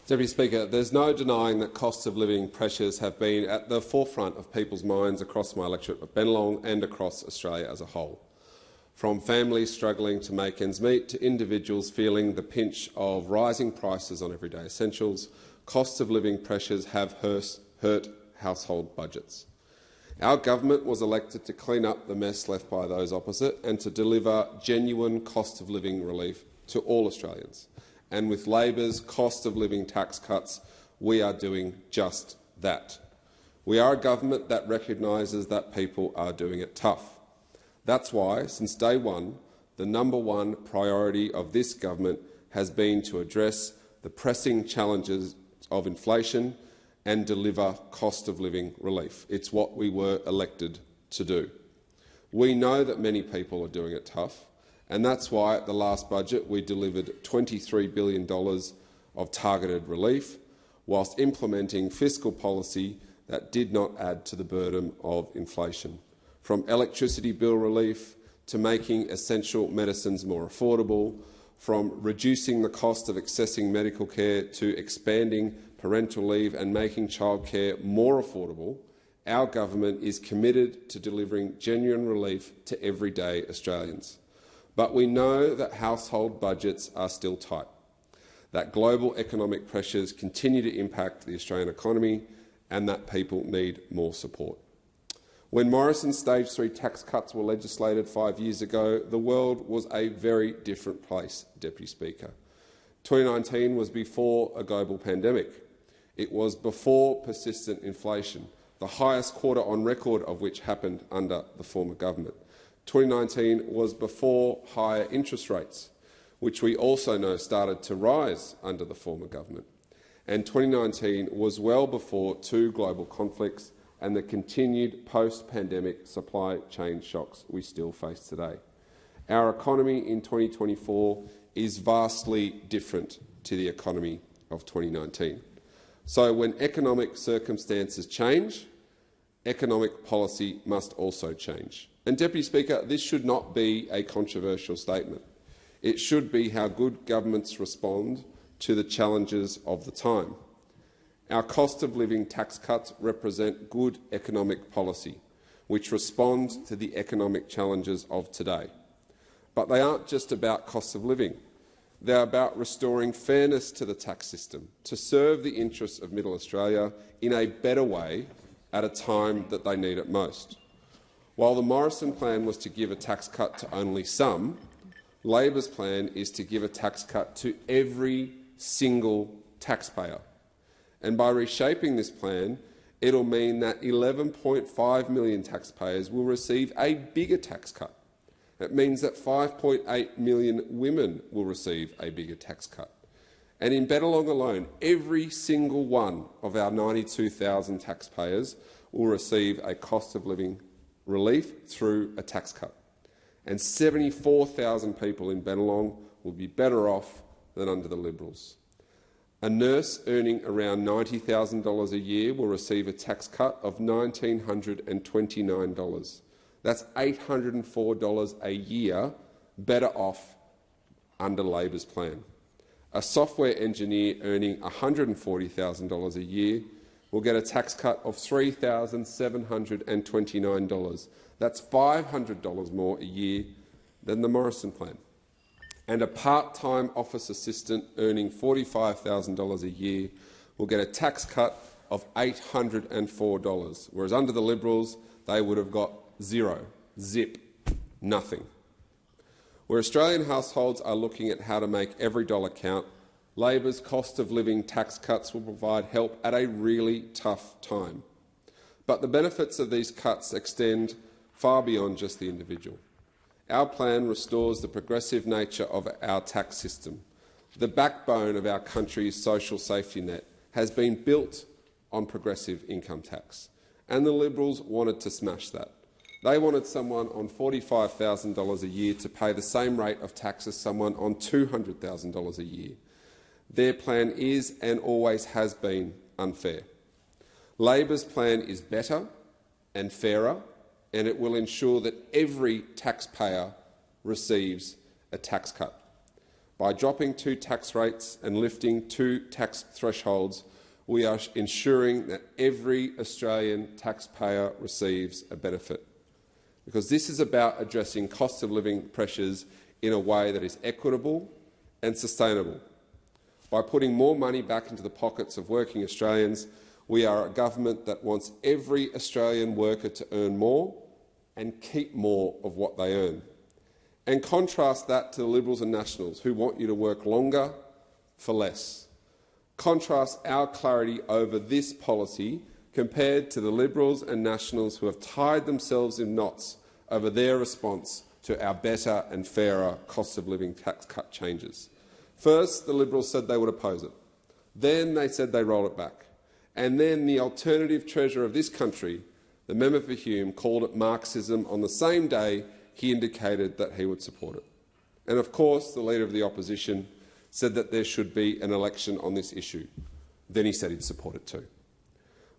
Deputy Speaker, there's no denying that cost of living pressures have been at the forefront of people's minds across my electorate of Bennelong and across Australia as a whole. From families struggling to make ends meet to individuals feeling the pinch of rising prices on everyday essentials, cost of living pressures have hurt household budgets. Our government was elected to clean up the mess left by those opposite and to deliver genuine cost of living relief to all Australians. And with Labor's cost of living tax cuts, we are doing just that. We are a government that recognises that people are doing it tough. That's why, since day one, the #1 priority of this government has been to address the pressing challenges of inflation and deliver cost of living relief. It's what we were elected to do. We know that many people are doing it tough, and that's why at the last budget we delivered $23 billion of targeted relief, whilst implementing fiscal policy that did not add to the burden of inflation. From electricity bill relief to making essential medicines more affordable, from reducing the cost of accessing medical care to expanding parental leave and making childcare more affordable, our government is committed to delivering genuine relief to everyday Australians. But we know that household budgets are still tight, that global economic pressures continue to impact the Australian economy and that people need more support. When Morrison's Stage 3 tax cuts were legislated 5 years ago, the world was a very different place, Deputy Speaker. 2019 was before a global pandemic. It was before persistent inflation, the highest quarter on record of which happened under the former government. 2019 was before higher interest rates, which we also know started to rise under the former government. And 2019 was well before 2 global conflicts and the continued post-pandemic supply chain shocks we still face today. Our economy in 2024 is vastly different to the economy of 2019. So when economic circumstances change, economic policy must also change. And, Deputy Speaker, this should not be a controversial statement. It should be how good governments respond to the challenges of the time. Our cost of living tax cuts represent good economic policy, which responds to the economic challenges of today. But they aren't just about cost of living. They're about restoring fairness to the tax system to serve the interests of Middle Australia in a better way at a time that they need it most. While the Morrison plan was to give a tax cut to only some, Labor's plan is to give a tax cut to every single taxpayer. And by reshaping this plan, it'll mean that 11.5 million taxpayers will receive a bigger tax cut. It means that 5.8 million women will receive a bigger tax cut. And in Bennelong alone, every single one of our 92,000 taxpayers will receive a cost of living relief through a tax cut. And 74,000 people in Bennelong will be better off than under the Liberals. A nurse earning around $90,000 a year will receive a tax cut of $1,929. That's $804 a year better off under Labor's plan. A software engineer earning $140,000 a year will get a tax cut of $3,729. That's $500 more a year than the Morrison plan. And a part-time office assistant earning $45,000 a year will get a tax cut of $804, whereas under the Liberals they would have got zero, zip, nothing. Where Australian households are looking at how to make every dollar count, Labor's cost of living tax cuts will provide help at a really tough time. But the benefits of these cuts extend far beyond just the individual. Our plan restores the progressive nature of our tax system. The backbone of our country's social safety net has been built on progressive income tax, and the Liberals wanted to smash that. They wanted someone on $45,000 a year to pay the same rate of tax as someone on $200,000 a year. Their plan is and always has been unfair. Labor's plan is better and fairer, and it will ensure that every taxpayer receives a tax cut. By dropping 2 tax rates and lifting 2 tax thresholds, we are ensuring that every Australian taxpayer receives a benefit, because this is about addressing cost of living pressures in a way that is equitable and sustainable. By putting more money back into the pockets of working Australians, we are a government that wants every Australian worker to earn more and keep more of what they earn. And contrast that to the Liberals and Nationals, who want you to work longer for less. Contrast our clarity over this policy compared to the Liberals and Nationals who have tied themselves in knots over their response to our better and fairer cost of living tax cut changes. First, the Liberals said they would oppose it. Then they said they'd roll it back. And then the alternative Treasurer of this country, the member for Hume, called it Marxism on the same day he indicated that he would support it. And of course, the Leader of the Opposition said that there should be an election on this issue. Then he said he'd support it too.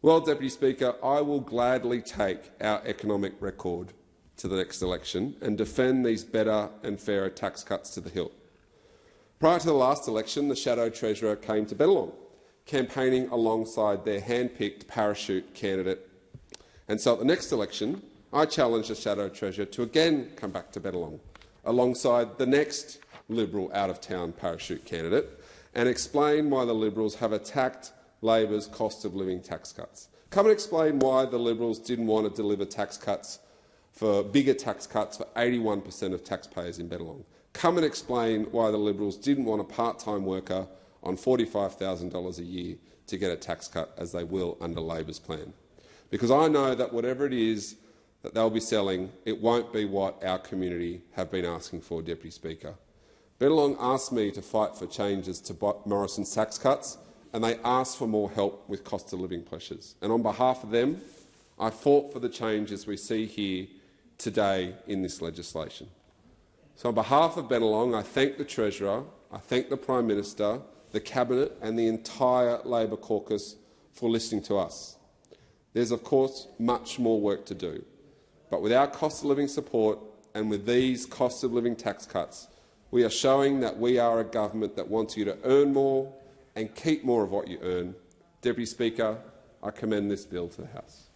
Well, Deputy Speaker, I will gladly take our economic record to the next election and defend these better and fairer tax cuts to the hilt. Prior to the last election, the Shadow Treasurer came to Bennelong, campaigning alongside their hand-picked parachute candidate. And so at the next election, I challenged the Shadow Treasurer to again come back to Bennelong, alongside the next Liberal out-of-town parachute candidate, and explain why the Liberals have attacked Labor's cost of living tax cuts. Come and explain why the Liberals didn't want to deliver bigger tax cuts for 81% of taxpayers in Bennelong. Come and explain why the Liberals didn't want a part-time worker on $45,000 a year to get a tax cut, as they will under Labor's plan. Because I know that whatever it is that they'll be selling, it won't be what our community have been asking for, Deputy Speaker. Bennelong asked me to fight for changes to Morrison's tax cuts, and they asked for more help with cost of living pressures. And on behalf of them, I fought for the changes we see here today in this legislation. So on behalf of Bennelong, I thank the Treasurer, I thank the Prime Minister, the Cabinet and the entire Labor caucus for listening to us. There's, of course, much more work to do. But with our cost of living support and with these cost of living tax cuts, we are showing that we are a government that wants you to earn more and keep more of what you earn. Deputy Speaker, I commend this bill to the House.